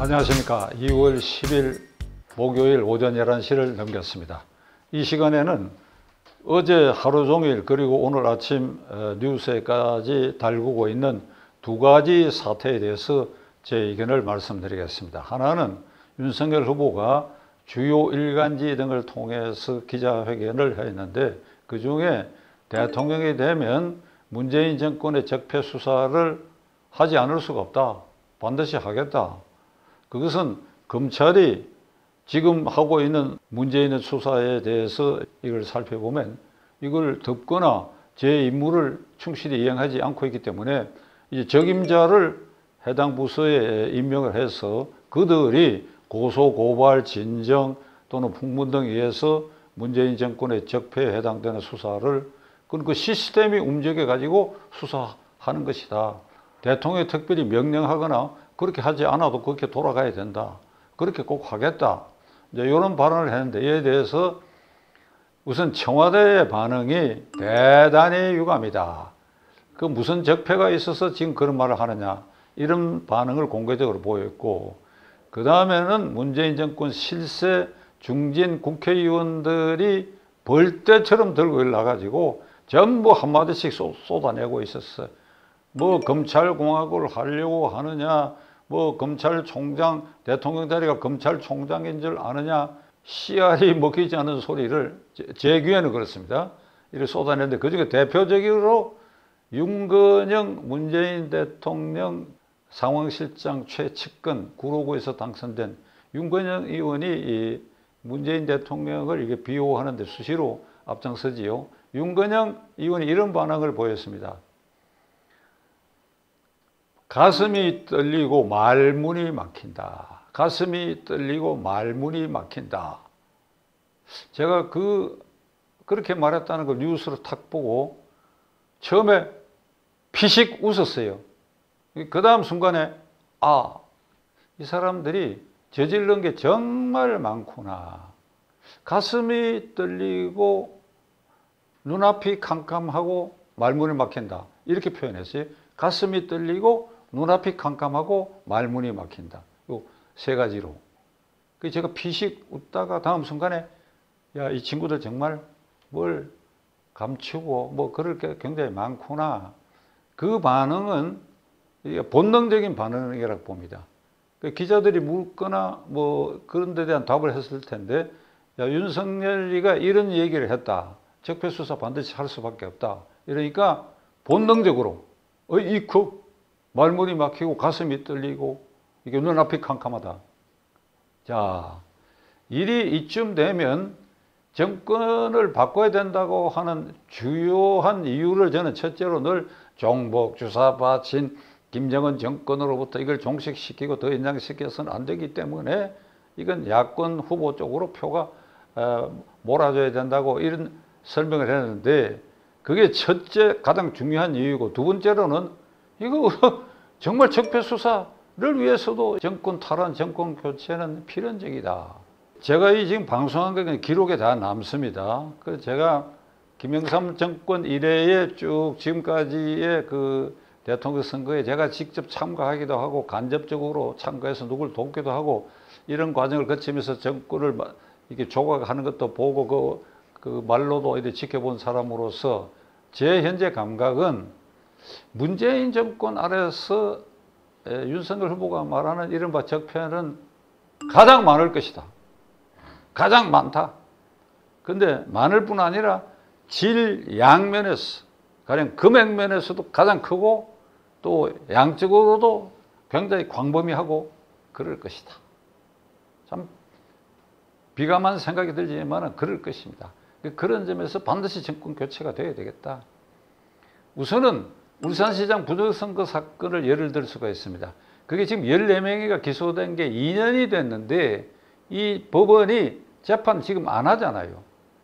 안녕하십니까. 2월 10일 목요일 오전 11시를 넘겼습니다. 이 시간에는 어제 하루 종일 그리고 오늘 아침 뉴스에까지 달구고 있는 두 가지 사태에 대해서 제 의견을 말씀드리겠습니다. 하나는 윤석열 후보가 주요 일간지 등을 통해서 기자회견을 했는데 그중에 대통령이 되면 문재인 정권의 적폐 수사를 하지 않을 수가 없다. 반드시 하겠다. 그것은 검찰이 지금 하고 있는 문재인의 수사에 대해서 이걸 살펴보면 이걸 덮거나 제 임무를 충실히 이행하지 않고 있기 때문에 이제 적임자를 해당 부서에 임명을 해서 그들이 고소, 고발, 진정 또는 풍문 등에 의해서 문재인 정권의 적폐에 해당되는 수사를 그 시스템이 움직여 가지고 수사하는 것이다. 대통령이 특별히 명령하거나 그렇게 하지 않아도 그렇게 돌아가야 된다. 그렇게 꼭 하겠다. 이제 이런 발언을 했는데 이에 대해서 우선 청와대의 반응이 대단히 유감이다. 그 무슨 적폐가 있어서 지금 그런 말을 하느냐. 이런 반응을 공개적으로 보였고 그 다음에는 문재인 정권 실세 중진 국회의원들이 벌떼처럼 들고 일어나가지고 전부 한마디씩 쏟아내고 있었어요. 뭐 검찰공화국을 하려고 하느냐, 뭐 검찰총장, 대통령 자리가 검찰총장인 줄 아느냐, 씨알이 먹히지 않는 소리를 제 귀에는 그렇습니다. 이렇게 쏟아냈는데 그중에 대표적으로 윤건영 문재인 대통령 상황실장 최측근 구로구에서 당선된 윤건영 의원이 이 문재인 대통령을 이게 비호하는데 수시로 앞장서지요. 윤건영 의원이 이런 반응을 보였습니다. 가슴이 떨리고 말문이 막힌다. 가슴이 떨리고 말문이 막힌다. 제가 그렇게 말했다는 걸 뉴스로 탁 보고 처음에 피식 웃었어요. 그 다음 순간에 이 사람들이 저지른 게 정말 많구나. 가슴이 떨리고 눈앞이 캄캄하고 말문이 막힌다. 이렇게 표현했어요. 가슴이 떨리고 눈앞이 캄캄하고 말문이 막힌다. 요 세 가지로. 제가 피식 웃다가 다음 순간에 야, 이 친구들 정말 뭘 감추고 뭐 그럴 게 굉장히 많구나. 그 반응은 본능적인 반응이라고 봅니다. 기자들이 묻거나 뭐 그런 데 대한 답을 했을 텐데 야, 윤석열이가 이런 얘기를 했다. 적폐 수사 반드시 할 수밖에 없다. 이러니까 본능적으로 말문이 막히고 가슴이 떨리고 이게 눈앞이 캄캄하다. 자, 일이 이쯤 되면 정권을 바꿔야 된다고 하는 주요한 이유를 저는 첫째로 늘 종북, 주사파친, 김정은 정권으로부터 이걸 종식시키고 더 연장시켜서는 안 되기 때문에 이건 야권 후보 쪽으로 표가 몰아줘야 된다고 이런 설명을 했는데 그게 첫째 가장 중요한 이유고 두 번째로는 이거 정말 적폐 수사를 위해서도 정권 탈환, 정권 교체는 필연적이다. 제가 이 지금 방송한 게 기록에 다 남습니다. 그래서 제가 김영삼 정권 이래에 쭉 지금까지의 그 대통령 선거에 제가 직접 참가하기도 하고 간접적으로 참가해서 누굴 돕기도 하고 이런 과정을 거치면서 정권을 이렇게 조각하는 것도 보고 그 말로도 이렇게 지켜본 사람으로서 제 현재 감각은 문재인 정권 아래서 윤석열 후보가 말하는 이른바 적폐는 가장 많을 것이다. 가장 많다. 근데 많을 뿐 아니라 질, 양면에서 가령 금액면에서도 가장 크고 또 양적으로도 굉장히 광범위하고 그럴 것이다. 참 비감한 생각이 들지만 그럴 것입니다. 그런 점에서 반드시 정권 교체가 되어야 되겠다. 우선은 울산시장 부정선거 사건을 예를 들 수가 있습니다. 그게 지금 14명이가 기소된 게 2년이 됐는데 이 법원이 재판 지금 안 하잖아요.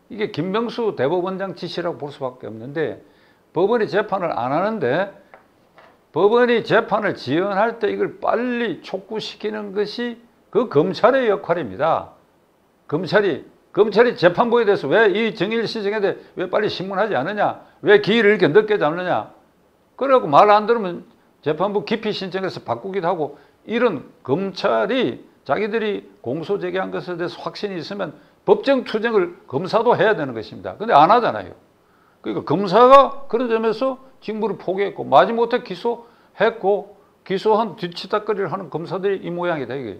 이게 김명수 대법원장 지시라고 볼 수밖에 없는데 법원이 재판을 안 하는데 법원이 재판을 지연할 때 이걸 빨리 촉구시키는 것이 그 검찰의 역할입니다. 검찰이 재판부에 대해서 왜 이 정의를 시정했는데 왜 빨리 신문하지 않느냐? 왜 기일을 이렇게 늦게 잡느냐? 그러고 말 안 들으면 재판부 기피 신청해서 바꾸기도 하고 이런 검찰이 자기들이 공소 제기한 것에 대해서 확신이 있으면 법정 투쟁을 검사도 해야 되는 것입니다. 근데 안 하잖아요. 그러니까 검사가 그런 점에서 직무를 포기했고 마지못해 기소했고 기소한 뒤치다거리를 하는 검사들이 이 모양이다 이게.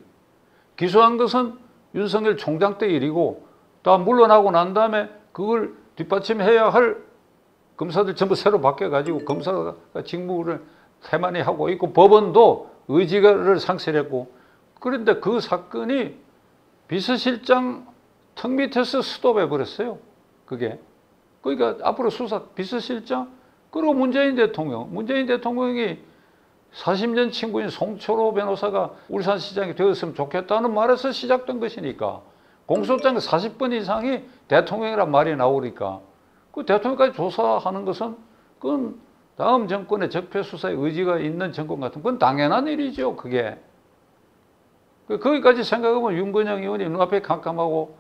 기소한 것은 윤석열 총장 때 일이고 다 물러나고 난 다음에 그걸 뒷받침해야 할 검사들 전부 새로 바뀌어가지고 검사가 직무를 태만히 하고 있고 법원도 의지를 상실했고 그런데 그 사건이 비서실장 턱 밑에서 스톱해 버렸어요. 그게. 그러니까 앞으로 수사 비서실장 그리고 문재인 대통령이 40년 친구인 송철호 변호사가 울산시장이 되었으면 좋겠다는 말에서 시작된 것이니까 공소장 40번 이상이 대통령이란 말이 나오니까 그 대통령까지 조사하는 것은 그건 다음 정권의 적폐수사에 의지가 있는 정권 같은 그건 당연한 일이죠. 그게. 거기까지 생각하면 윤건영 의원이 눈앞에 캄캄하고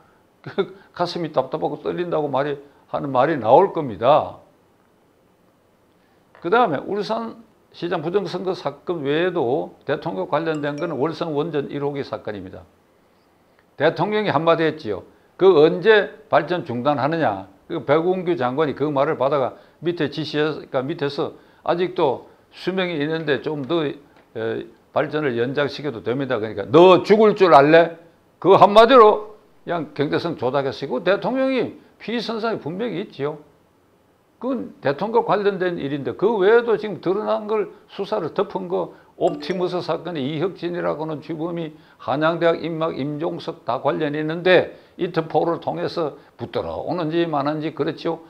가슴이 답답하고 떨린다고 하는 말이 나올 겁니다. 그 다음에 울산시장 부정선거 사건 외에도 대통령 관련된 것은 월성 원전 1호기 사건입니다. 대통령이 한마디 했지요. 그 언제 발전 중단하느냐. 백운규 장관이 그 말을 받아가 밑에서 아직도 수명이 있는데 좀 더 발전을 연장시켜도 됩니다. 그러니까 너 죽을 줄 알래? 그 한마디로 그냥 경제성 조작했으고 대통령이 피의 선상이 분명히 있지요. 그건 대통령과 관련된 일인데 그 외에도 지금 드러난 걸 수사를 덮은 거 옵티머스 사건의 이혁진이라고 하는 주범이 한양대학 임막 임종석 다 관련이 있는데 이트포를 통해서 붙들어 오는지 마는지 그렇죠.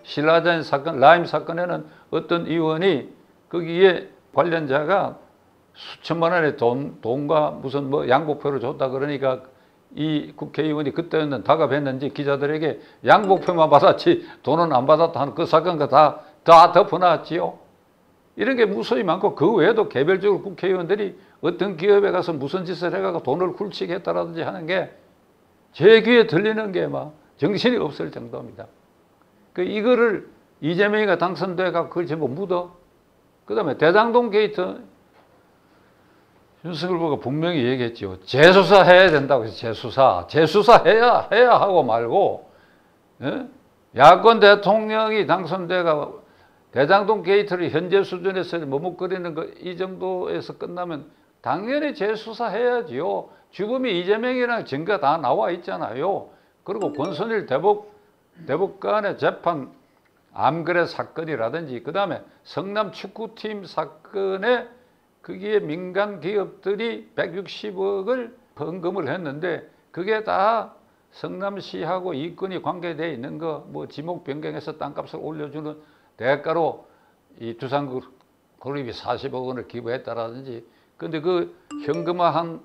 신라자인 사건 라임 사건에는 어떤 의원이 거기에 관련자가 수천만 원의 돈과 무슨 뭐 양복표를 줬다 그러니까 이 국회의원이 그때는 다급했는지 기자들에게 양복표만 받았지 돈은 안 받았다 하는 그 사건과 다 덮어놨지요. 이런 게 무수히 많고 그 외에도 개별적으로 국회의원들이 어떤 기업에 가서 무슨 짓을 해가지고 돈을 굴치게 했다라든지 하는 게 제 귀에 들리는 게 막 정신이 없을 정도입니다. 이거를 이재명이가 당선돼가 그걸 전부 묻어. 그 다음에 대장동 게이트 윤석열 후보가 분명히 얘기했죠. 재수사해야 된다고 해서 재수사해야 하고 말고 야권 대통령이 당선돼가 대장동 게이트를 현재 수준에서 머뭇거리는 거 이 정도에서 끝나면 당연히 재수사해야지요. 주범이 이재명이라는 증거 다 나와 있잖아요. 그리고 권선일 대법관의 재판 암거래 사건이라든지 그 다음에 성남 축구팀 사건에 거기에 민간 기업들이 160억을 헌금을 했는데 그게 다 성남시하고 이권이 관계되어 있는 거 뭐 지목 변경해서 땅값을 올려주는 대가로 이 두산그룹이 40억 원을 기부했다라든지 근데 그 현금화한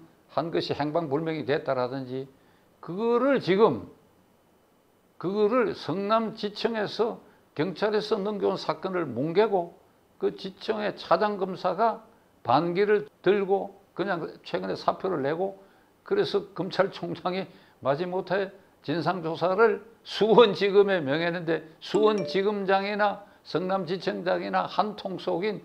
것이 행방불명이 됐다라든지 그거를 성남지청에서 경찰에서 넘겨온 사건을 뭉개고 그 지청의 차장검사가 반기를 들고 그냥 최근에 사표를 내고 그래서 검찰총장이 마지못해 진상조사를 수원지검에 명했는데 수원지검장이나 성남지청장이나 한통 속인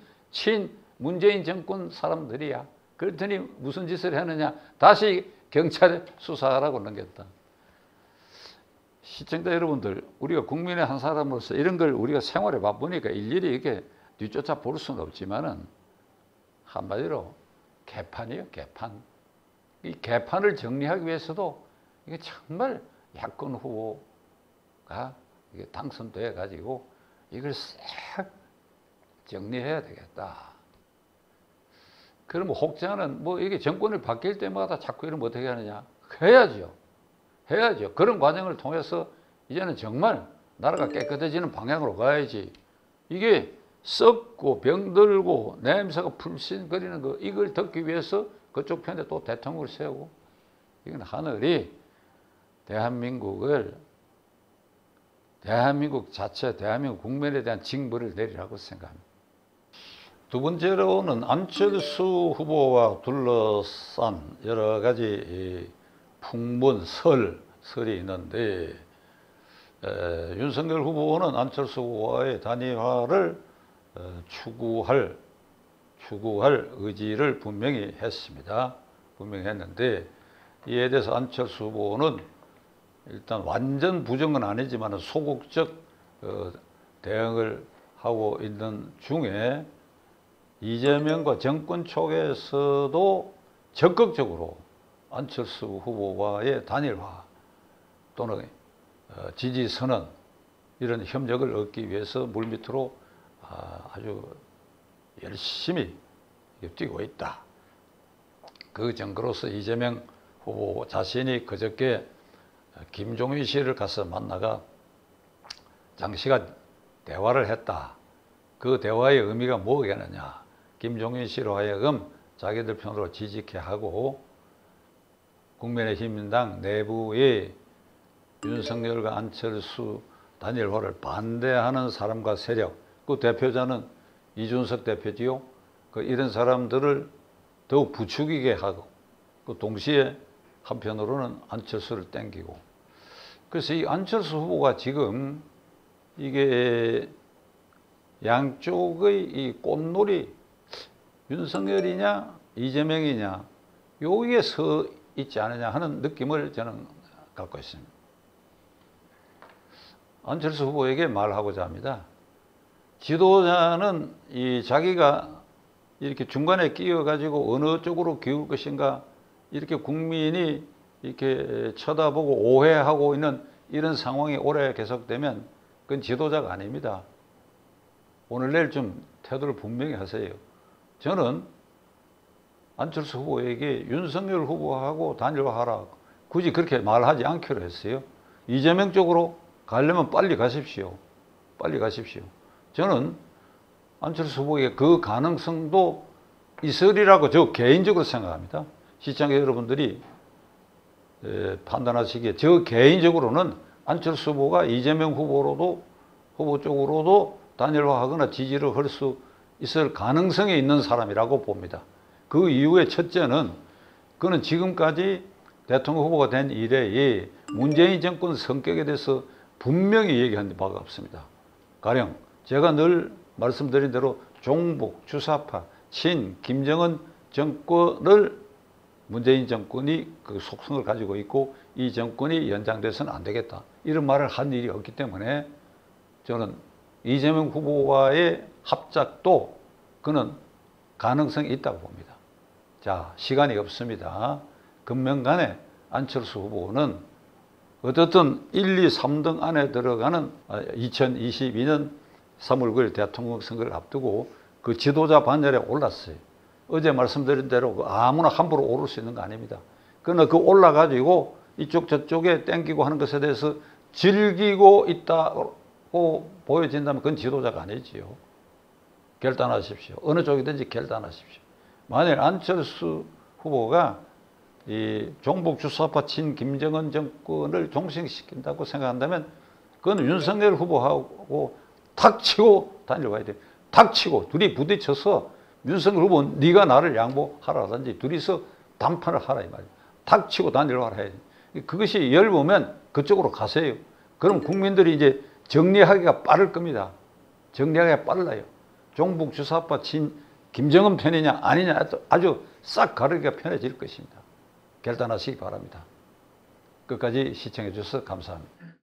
문재인 정권 사람들이야. 그랬더니 무슨 짓을 했느냐. 다시 경찰에 수사하라고 넘겼다. 시청자 여러분들 우리가 국민의 한 사람으로서 이런 걸 우리가 생활에 바쁘니까 일일이 이렇게 뒤쫓아 볼 수는 없지만은 한마디로 개판이에요. 개판. 이 개판을 정리하기 위해서도 이게 정말 야권 후보가 이게 당선돼 가지고 이걸 싹 정리해야 되겠다. 그러면 혹자는 뭐 이게 정권을 바뀔 때마다 자꾸 이러면 어떻게 하느냐. 해야죠. 그런 과정을 통해서 이제는 정말 나라가 깨끗해지는 방향으로 가야지. 이게 썩고 병들고 냄새가 풀씬거리는 거 이걸 덮기 위해서 그쪽 편에 또 대통령을 세우고 이건 하늘이 대한민국 자체 대한민국 국민에 대한 징벌을 내리라고 생각합니다. 두 번째로는 안철수 후보와 둘러싼 여러 가지 풍문, 설이 있는데 윤석열 후보는 안철수 후보와의 단일화를 추구할 의지를 분명히 했습니다. 분명히 했는데 이에 대해서 안철수 후보는 일단 완전 부정은 아니지만 소극적 대응을 하고 있는 중에 이재명과 정권 쪽에서도 적극적으로 안철수 후보와의 단일화 또는 지지 선언 이런 협력을 얻기 위해서 물밑으로 아주 열심히 뛰고 있다. 그 증거로서 이재명 후보 자신이 그저께 김종인 씨를 가서 만나가 장시간 대화를 했다. 그 대화의 의미가 뭐겠느냐. 김종인 씨로 하여금 자기들 편으로 지지케 하고 국민의힘당 내부에 윤석열과 안철수 단일화를 반대하는 사람과 세력, 그 대표자는 이준석 대표지요. 이런 사람들을 더욱 부추기게 하고 그 동시에 한편으로는 안철수를 땡기고 그래서 이 안철수 후보가 지금 이게 양쪽의 이 꽃놀이 윤석열이냐 이재명이냐 여기에 서 있지 않느냐 하는 느낌을 저는 갖고 있습니다. 안철수 후보에게 말하고자 합니다. 지도자는 이 자기가 이렇게 중간에 끼어가지고 어느 쪽으로 기울 것인가 이렇게 국민이 이렇게 쳐다보고 오해하고 있는 이런 상황이 오래 계속되면 그건 지도자가 아닙니다. 오늘 내일 좀 태도를 분명히 하세요. 저는 안철수 후보에게 윤석열 후보하고 단일화하라 굳이 그렇게 말하지 않기로 했어요. 이재명 쪽으로 가려면 빨리 가십시오. 빨리 가십시오. 저는 안철수 후보에게 그 가능성도 있으리라고 저 개인적으로 생각합니다. 시청자 여러분들이 판단하시기에 저 개인적으로는 안철수 후보가 이재명 후보 쪽으로도 단일화하거나 지지를 할 수 있을 가능성이 있는 사람이라고 봅니다. 그 이유의 첫째는 그는 지금까지 대통령 후보가 된 이래에 문재인 정권 성격에 대해서 분명히 얘기한 바가 없습니다. 가령 제가 늘 말씀드린 대로 종북, 주사파, 친, 김정은 정권을 문재인 정권이 그 속성을 가지고 있고 이 정권이 연장돼서는 안 되겠다. 이런 말을 한 일이 없기 때문에 저는 이재명 후보와의 합작도 그는 가능성이 있다고 봅니다. 자, 시간이 없습니다. 금명간에 안철수 후보는 어떻든 1, 2, 3등 안에 들어가는 2022년 3월 9일 대통령 선거를 앞두고 그 지도자 반열에 올랐어요. 어제 말씀드린 대로 아무나 함부로 오를 수 있는 거 아닙니다. 그러나 그 올라가지고 이쪽 저쪽에 땡기고 하는 것에 대해서 즐기고 있다고 보여진다면 그건 지도자가 아니지요. 결단하십시오. 어느 쪽이든지 결단하십시오. 만일 안철수 후보가 이 종북 주사파 친 김정은 정권을 종식시킨다고 생각한다면 그건 윤석열 후보하고 탁치고 단일화해야 돼요. 탁치고 둘이 부딪혀서 윤석열 후보 네가 나를 양보하라든지 둘이서 담판을 하라 이 말이에요. 탁치고 단일화를 해야 돼요. 그것이 열보면 그쪽으로 가세요. 그럼 국민들이 이제 정리하기가 빠를 겁니다. 정리하기가 빨라요. 종북 주사파 친 김정은 편이냐 아니냐 아주 싹 가르기가 편해질 것입니다. 결단하시기 바랍니다. 끝까지 시청해 주셔서 감사합니다.